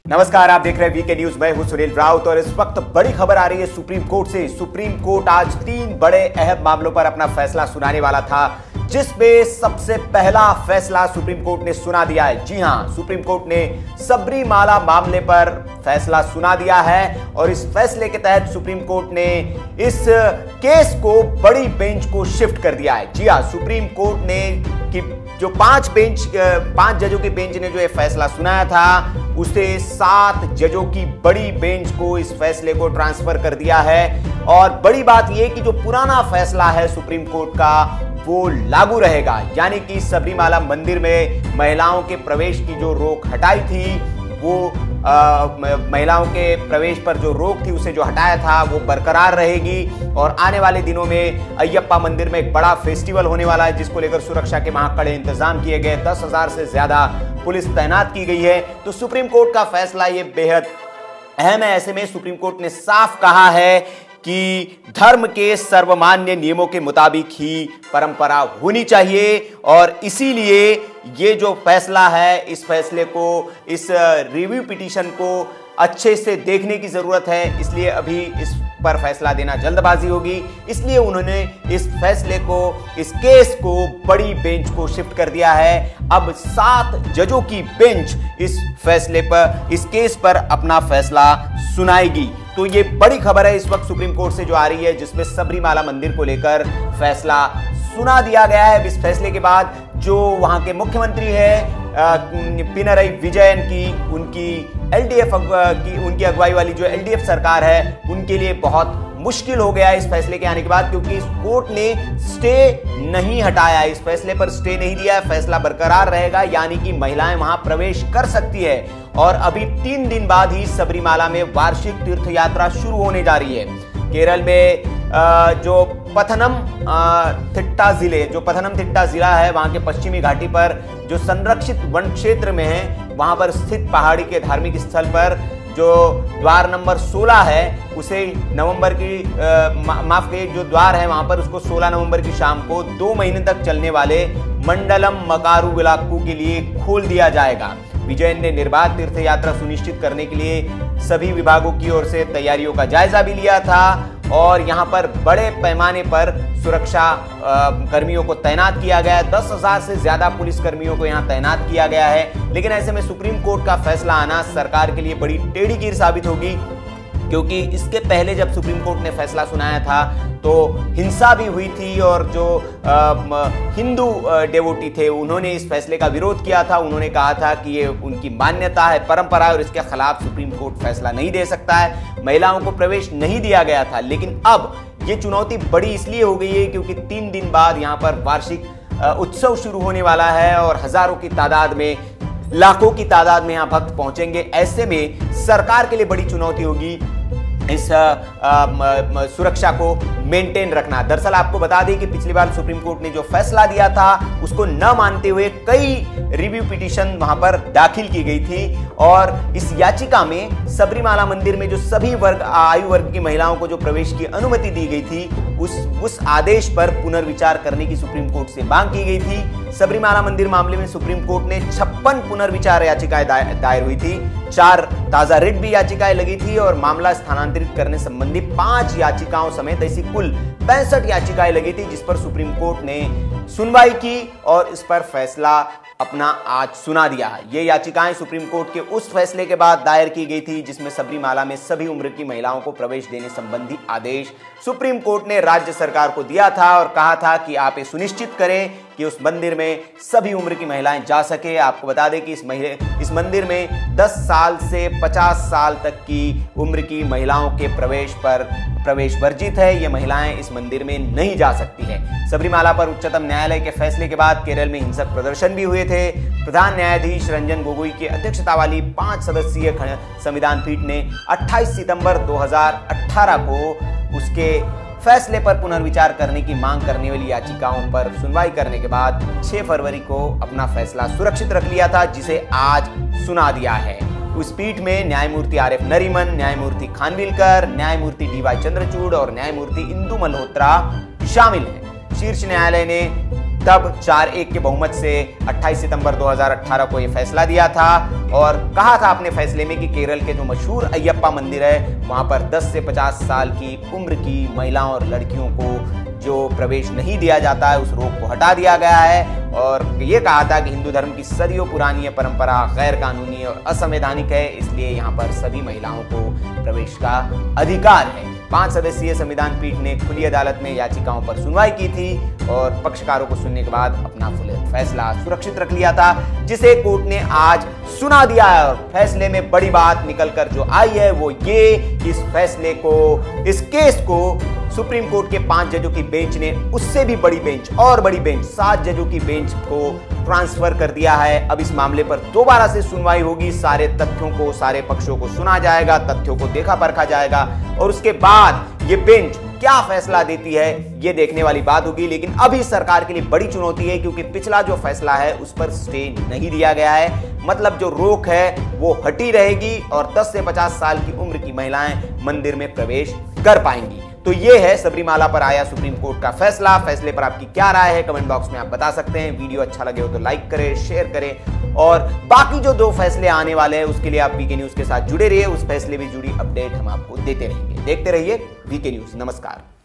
नमस्कार, आप देख रहे हैं वीके न्यूज। मैं हूं सुनील राउत और इस वक्त बड़ी खबर आ रही है सुप्रीम कोर्ट से। सुप्रीम कोर्ट आज 3 बड़े अहम मामलों पर अपना फैसला सुनाने वाला था, जिसमें सबसे पहला फैसला सुप्रीम कोर्ट ने सुना दिया है। जी हां, सुप्रीम कोर्ट ने सबरीमाला मामले पर फैसला सुना दिया है और इस फैसले के तहत सुप्रीम कोर्ट ने इस केस को बड़ी बेंच को शिफ्ट कर दिया है। जी हां, सुप्रीम कोर्ट ने कि जो 5 जजों की बेंच ने जो ये फैसला सुनाया था, उसे 7 जजों की बड़ी बेंच को इस फैसले को ट्रांसफर कर दिया है। और बड़ी बात यह कि जो पुराना फैसला है सुप्रीम कोर्ट का, वो लागू रहेगा। यानी कि सबरीमाला मंदिर में महिलाओं के प्रवेश की जो रोक हटाई थी, वो महिलाओं के प्रवेश पर जो रोक थी उसे जो हटाया था वो बरकरार रहेगी। और आने वाले दिनों में अयप्पा मंदिर में एक बड़ा फेस्टिवल होने वाला है, जिसको लेकर सुरक्षा के वहां कड़े इंतजाम किए गए। 10,000 से ज्यादा पुलिस तैनात की गई है। तो सुप्रीम कोर्ट का फैसला ये बेहद अहम है। ऐसे में सुप्रीम कोर्ट ने साफ कहा है कि धर्म के सर्वमान्य नियमों के मुताबिक ही परंपरा होनी चाहिए और इसीलिए ये जो फैसला है, इस फैसले को, इस रिव्यू पिटीशन को अच्छे से देखने की जरूरत है। इसलिए अभी इस पर फैसला देना जल्दबाजी होगी। इसलिए उन्होंने इस फैसले को, इस केस को बड़ी बेंच को शिफ्ट कर दिया है। अब 7 जजों की बेंच इस फैसले पर, इस केस पर अपना फैसला सुनाएगी। तो ये बड़ी खबर है इस वक्त सुप्रीम कोर्ट से जो आ रही है, जिसमें सबरीमाला मंदिर को लेकर फैसला सुना दिया गया है। इस फैसले के बाद जो वहां के मुख्यमंत्री है पिनरई विजयन की, उनकी एलडीएफ की, उनकी अगुवाई वाली जो एलडीएफ सरकार है, उनके लिए बहुत मुश्किल हो गया इस फैसले के आने के बाद, क्योंकि इस कोर्ट ने स्टे नहीं हटाया, इस फैसले पर स्टे नहीं दिया। फैसला बरकरार रहेगा, यानी कि महिलाएं वहां प्रवेश कर सकती है। और अभी 3 दिन बाद ही सबरीमाला में वार्षिक तीर्थ यात्रा शुरू होने जा रही है। केरल में जो पथनमथिट्टा जिला है, वहां के पश्चिमी घाटी पर जो संरक्षित वन क्षेत्र में है, वहां पर स्थित पहाड़ी के धार्मिक स्थल पर जो द्वार नंबर 16 है, उसे नवंबर की जो द्वार है वहां पर, उसको 16 नवंबर की शाम को 2 महीने तक चलने वाले मंडलम मकारू विलाक्कू के लिए खोल दिया जाएगा। विजयन ने निर्बाध तीर्थ यात्रा सुनिश्चित करने के लिए सभी विभागों की ओर से तैयारियों का जायजा भी लिया था और यहां पर बड़े पैमाने पर सुरक्षा कर्मियों को तैनात किया गया है। 10,000 से ज्यादा पुलिस कर्मियों को यहां तैनात किया गया है। लेकिन ऐसे में सुप्रीम कोर्ट का फैसला आना सरकार के लिए बड़ी टेढ़ी कीर साबित होगी, क्योंकि इसके पहले जब सुप्रीम कोर्ट ने फैसला सुनाया था तो हिंसा भी हुई थी और जो हिंदू डेवोटी थे, उन्होंने इस फैसले का विरोध किया था। उन्होंने कहा था कि ये उनकी मान्यता है, परंपरा है और इसके खिलाफ सुप्रीम कोर्ट फैसला नहीं दे सकता है। महिलाओं को प्रवेश नहीं दिया गया था। लेकिन अब ये चुनौती बड़ी इसलिए हो गई है क्योंकि 3 दिन बाद यहाँ पर वार्षिक उत्सव शुरू होने वाला है और हजारों की तादाद में, लाखों की तादाद में यहाँ भक्त पहुंचेंगे। ऐसे में सरकार के लिए बड़ी चुनौती होगी इस सुरक्षा को मेंटेन रखना। दरअसल आपको बता दें कि पिछली बार सुप्रीम कोर्ट ने जो फैसला दिया था, उसको न मानते हुए कई रिव्यू पिटीशन वहां पर दाखिल की गई थी और इस याचिका में सबरीमाला मंदिर में जो सभी आयु वर्ग की महिलाओं को जो प्रवेश की अनुमति दी गई थी, उस आदेश पर पुनर्विचार करने की सुप्रीम कोर्ट से मांग की गई थी। सबरीमाला मंदिर मामले में सुप्रीम कोर्ट ने 56 पुनर्विचार याचिकाएं दायर हुई थी, 4 ताजा रिट भी याचिकाएं लगी थी और मामला स्थानांतरित करने संबंधी 5 याचिकाओं समेत ऐसी कुल 65 याचिकाएं लगी थी, जिस पर सुप्रीम कोर्ट ने सुनवाई की और इस पर फैसला अपना आज सुना दिया। ये याचिकाएं सुप्रीम कोर्ट के उस फैसले के बाद दायर की गई थी जिसमें सबरीमाला में सभी उम्र की महिलाओं को प्रवेश देने संबंधी आदेश सुप्रीम कोर्ट ने राज्य सरकार को दिया था और कहा था कि आप ये सुनिश्चित करें कि उस मंदिर में सभी उम्र की महिलाएं जा सके। आपको बता दें कि इस मंदिर में 10 साल से 50 साल तक की उम्र की महिलाओं के प्रवेश वर्जित है। ये महिलाएं इस मंदिर में नहीं जा सकती है। सबरीमाला पर उच्चतम न्यायालय के फैसले के बाद केरल में हिंसक प्रदर्शन भी हुए थे। प्रधान न्यायाधीश रंजन गोगोई की अध्यक्षता वाली 5 सदस्यीय संविधान पीठ ने 28 सितंबर 2018 को उसके फैसले पर पुनर्विचार करने की मांग करने वाली याचिकाओं पर सुनवाई करने के बाद 6 फरवरी को अपना फैसला सुरक्षित रख लिया था, जिसे आज सुना दिया है। उस पीठ में न्यायमूर्ति आर एफ नरीमन, न्यायमूर्ति खानविलकर, न्यायमूर्ति डी वाई चंद्रचूड़ और न्यायमूर्ति इंदु मल्होत्रा शामिल हैं। शीर्ष न्यायालय ने तब 4-1 के बहुमत से 28 सितंबर 2018 को यह फैसला दिया था और कहा था अपने फैसले में कि केरल के जो मशहूर अयप्पा मंदिर है वहां पर 10 से 50 साल की उम्र की महिलाओं और लड़कियों को जो प्रवेश नहीं दिया जाता है उस रोक को हटा दिया गया है और ये कहा था कि हिंदू धर्म की सदियों पुरानी ये परंपरा गैर कानूनी और असंवैधानिक है, इसलिए यहाँ पर सभी महिलाओं को प्रवेश का अधिकार है। 5 सदस्यीय संविधान पीठ ने खुली अदालत में याचिकाओं पर सुनवाई की थी और पक्षकारों को सुनने के बाद अपना फैसला सुरक्षित रख लिया था, जिसे कोर्ट ने आज सुना दिया है। और फैसले में बड़ी बात निकलकर जो आई है वो ये, इस फैसले को, इस केस को सुप्रीम कोर्ट के 5 जजों की बेंच ने उससे भी बड़ी बेंच और बड़ी बेंच 7 जजों की बेंच को ट्रांसफर कर दिया है। अब इस मामले पर दोबारा से सुनवाई होगी, सारे तथ्यों को, सारे पक्षों को सुना जाएगा, तथ्यों को देखा परखा जाएगा और उसके बाद ये बेंच क्या फैसला देती है ये देखने वाली बात होगी। लेकिन अभी सरकार के लिए बड़ी चुनौती है क्योंकि पिछला जो फैसला है उस पर स्टे नहीं दिया गया है, मतलब जो रोक है वो हटी रहेगी और 10 से 50 साल की उम्र की महिलाएं मंदिर में प्रवेश कर पाएंगी। तो ये है सबरीमाला पर आया सुप्रीम कोर्ट का फैसला। फैसले पर आपकी क्या राय है कमेंट बॉक्स में आप बता सकते हैं। वीडियो अच्छा लगे हो तो लाइक करें, शेयर करें और बाकी जो 2 फैसले आने वाले हैं उसके लिए आप वीके न्यूज के साथ जुड़े रहिए, उस फैसले में जुड़ी अपडेट हम आपको देते रहेंगे। देखते रहिए वीके न्यूज। नमस्कार।